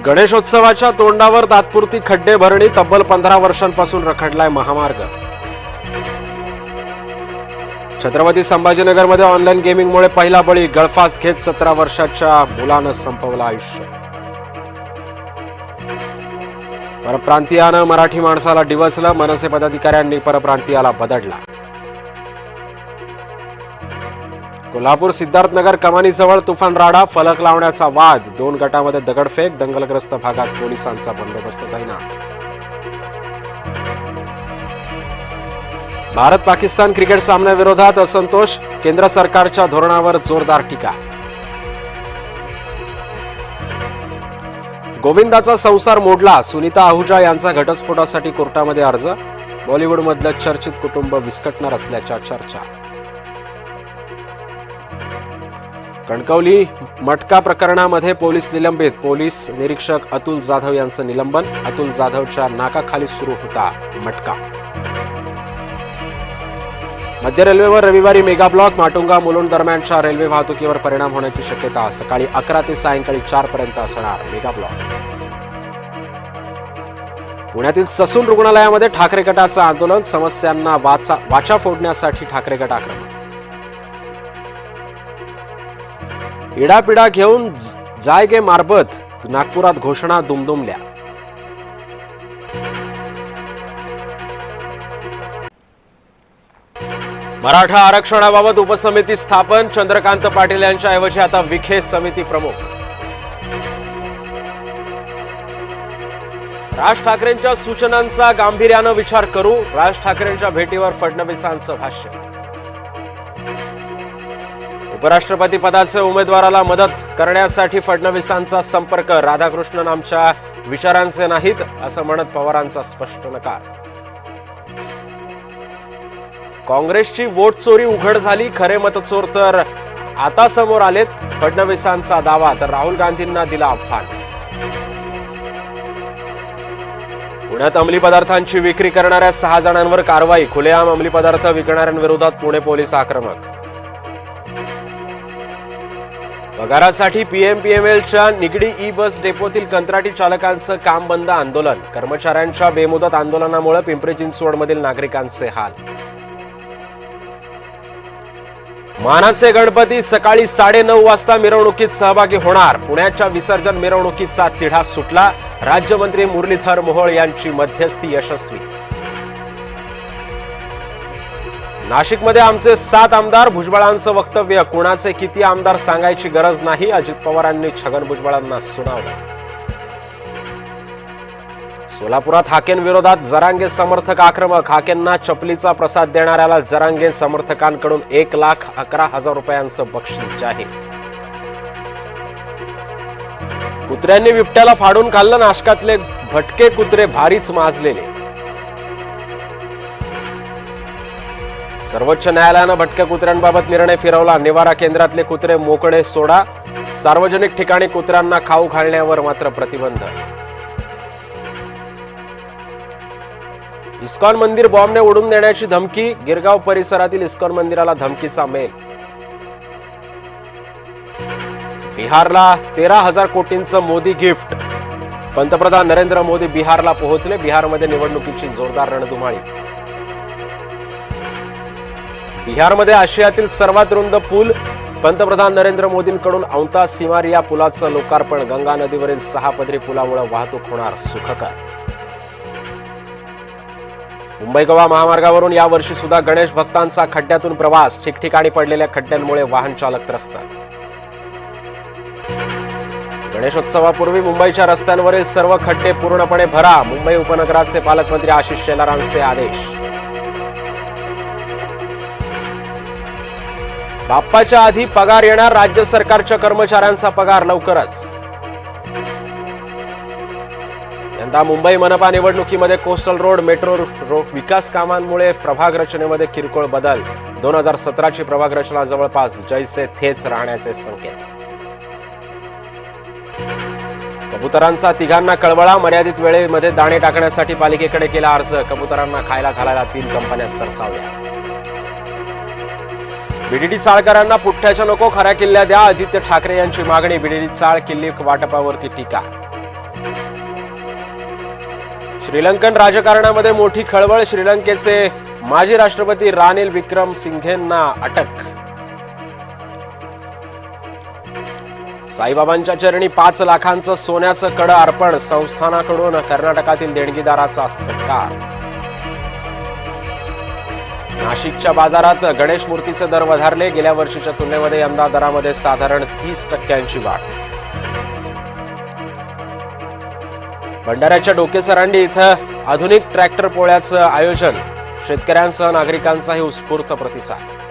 गणेशोत्सवाच्या तोंडावर तात्पुरती खड्डे भरणी, तब्बल 15 वर्षांपासून रखडलाय महामार्ग. छत्रपती संभाजीनगरमध्ये ऑनलाईन गेमिंगमुळे पहिला बळी, गळफास घेत 17 वर्षाच्या मुलानं संपवलं आयुष्य. परप्रांतीयानं मराठी माणसाला डिवचलं, मनसे पदाधिकाऱ्यांनी परप्रांतीयाला बदडला. कोल्हापूर सिद्धार्थनगर कमानीजवळ तुफान राडा, फलक लावण्याचा वाद, 2 गटामध्ये दगडफेक, दंगलग्रस्त भागात पोलिसांचा बंदोबस्त तैनात. भारत पाकिस्तान क्रिकेट सामन्याविरोधात असंतोष, केंद्र सरकारच्या धोरणावर जोरदार टीका. गोविंदाचा संसार मोडला, सुनीता आहुजा यांचा घटस्फोटासाठी कोर्टामध्ये अर्ज, बॉलिवूडमधलं चर्चित कुटुंब विस्कटणार असल्याच्या चर्चा. कणकवली मटका प्रकरणामध्ये पोलीस निलंबित, पोलीस निरीक्षक अतुल जाधव यांचं निलंबन, अतुल जाधवच्या नाकाखाली सुरू होता मटका. मध्य रेल्वेवर रविवारी मेगा ब्लॉक, माटुंगा मुलुंड दरम्यानच्या रेल्वे वाहतुकीवर परिणाम होण्याची शक्यता, सकाळी 11 ते सायंकाळी 4 पर्यंत असणार मेगा ब्लॉक. पुण्यातील ससून रुग्णालयामध्ये ठाकरे गटाचं आंदोलन, समस्यांना वाचा फोडण्यासाठी ठाकरे गट आक्रमक. इडापिडा घेऊन जायगे मारबत, नागपुरात घोषणा दुमदुमल्या. मराठा आरक्षणाबाबत उपसमिती स्थापन, चंद्रकांत पाटील यांच्या ऐवजी आता विखे समिती प्रमुख. राज ठाकरेंच्या सूचनांचा गांभीर्यानं विचार करू, राज ठाकरेंच्या भेटीवर फडणवीसांचं भाष्य. उपराष्ट्रपती पदाचे उमेदवाराला मदत करण्यासाठी फडणवीसांचा संपर्क, राधाकृष्णन आमच्या विचारांचे नाहीत असं म्हणत पवारांचा स्पष्ट नकार. काँग्रेसची वोट चोरी उघड झाली, खरे मतचोर तर आता समोर आलेत, फडणवीसांचा दावा, तर राहुल गांधींना दिला आव्हान. पुण्यात अंमली पदार्थांची विक्री करणाऱ्या 6 जणांवर कारवाई, खुलेआम अंमली पदार्थ विकणाऱ्यांविरोधात पुणे पोलीस आक्रमक. पगारासाठी पीएमपीएमएलच्या निगडी ई बस डेपोतील कंत्राटी चालकांचं काम बंद आंदोलन, कर्मचाऱ्यांच्या बेमुदत आंदोलनामुळे पिंपरी चिंचवडमधील नागरिकांचे हाल. मानाचे गणपती सकाळी 9:30 वाजता मिरवणुकीत सहभागी होणार, पुण्याच्या विसर्जन मिरवणुकीचा तिढा सुटला, राज्यमंत्री मुरलीधर मोहोळ यांची मध्यस्थी यशस्वी. नाशिकमध्ये आमचे 7 आमदार, भुजबळांचं वक्तव्य, कुणाचे किती आमदार सांगायची गरज नाही, अजित पवारांनी छगन भुजबळांना सुनावलं. सोलापुरात हाकेंविरोधात जरांगे समर्थक आक्रमक, हाकेंना चपलीचा प्रसाद देणाऱ्याला जरांगे समर्थकांकडून 1,11,000 रुपयांचं बक्षीस जाहीर. कुत्र्यांनी बिबट्याला फाडून खाल्लं, नाशकातले भटके कुत्रे भारीच माजलेले. सर्वोच्च न्यायालयानं भटक्या कुत्र्यांबाबत निर्णय फिरवला, निवारा केंद्रातले कुत्रे मोकळे सोडा, सार्वजनिक ठिकाणी कुत्र्यांना खाऊ घालण्यावर मात्र प्रतिबंध. इस्कॉन मंदिर बॉम्बने उडून देण्याची धमकी, गिरगाव परिसरातील इस्कॉन मंदिराला धमकीचा मेल. बिहारला 13,000 कोटींचं मोदी गिफ्ट, पंतप्रधान नरेंद्र मोदी बिहारला पोहोचले, बिहारमध्ये निवडणुकीची जोरदार रणधुमाळी. बिहारमध्ये आशियातील सर्वात रुंद पूल, पंतप्रधान नरेंद्र मोदींकडून औंता सिमारिया पुलाचं लोकार्पण, गंगा नदीवरील 6 पदरी पुलामुळे वाहतूक होणार सुखकर. मुंबई गोवा महामार्गावरून यावर्षी सुद्धा गणेश भक्तांचा खड्ड्यातून प्रवास, ठिकठिकाणी पडलेल्या खड्ड्यांमुळे वाहन चालक त्रस्त. गणेशोत्सवापूर्वी मुंबईच्या रस्त्यांवरील सर्व खड्डे पूर्णपणे भरा, मुंबई उपनगराचे पालकमंत्री आशिष शेलारांचे आदेश. बाप्पाच्या आधी पगार येणार, राज्य सरकारच्या कर्मचाऱ्यांचा पगार लवकरच. यंदा मुंबई मनपा निवडणुकीमध्ये कोस्टल रोड, मेट्रो रोड विकास कामांमुळे प्रभाग रचनेमध्ये किरकोळ बदल, 2017ची प्रभाग रचना जवळपास जैसे थेच राहण्याचे संकेत. कबुतरांचा तिघांना कळवळा, मर्यादित वेळेमध्ये दाणे टाकण्यासाठी पालिकेकडे केला अर्ज, कबुतरांना खायला घालायला 3 कंपन्या सरसावल्या. बीडीडी चाळकरांना पुठ्ठ्याच्या नको खऱ्या किल्ल्या द्या, आदित्य ठाकरे यांची मागणी, बीडीडी चाळ किल्ली वाटपावरती टीका. श्रीलंकन राजकारणामध्ये मोठी खळबळ. श्रीलंकेचे माजी राष्ट्रपती रानिल विक्रमसिंघेंना अटक. साईबाबांच्या चरणी 5 लाखांचं सोन्याचं कडं अर्पण. संस्थानाकडून कर्नाटकातील देणगीदाराचा सत्कार. नाशिकच्या बाजारात गणेश मूर्तीचे दर वधारले. गेल्या वर्षीच्या तुलनेमध्ये यंदा दरामध्ये साधारण 30% वाढ. भंडाऱ्याच्या डोकेसरांडी इथं आधुनिक ट्रॅक्टर पोळ्याचं आयोजन. शेतकऱ्यांसह नागरिकांचाही उत्स्फूर्त प्रतिसाद.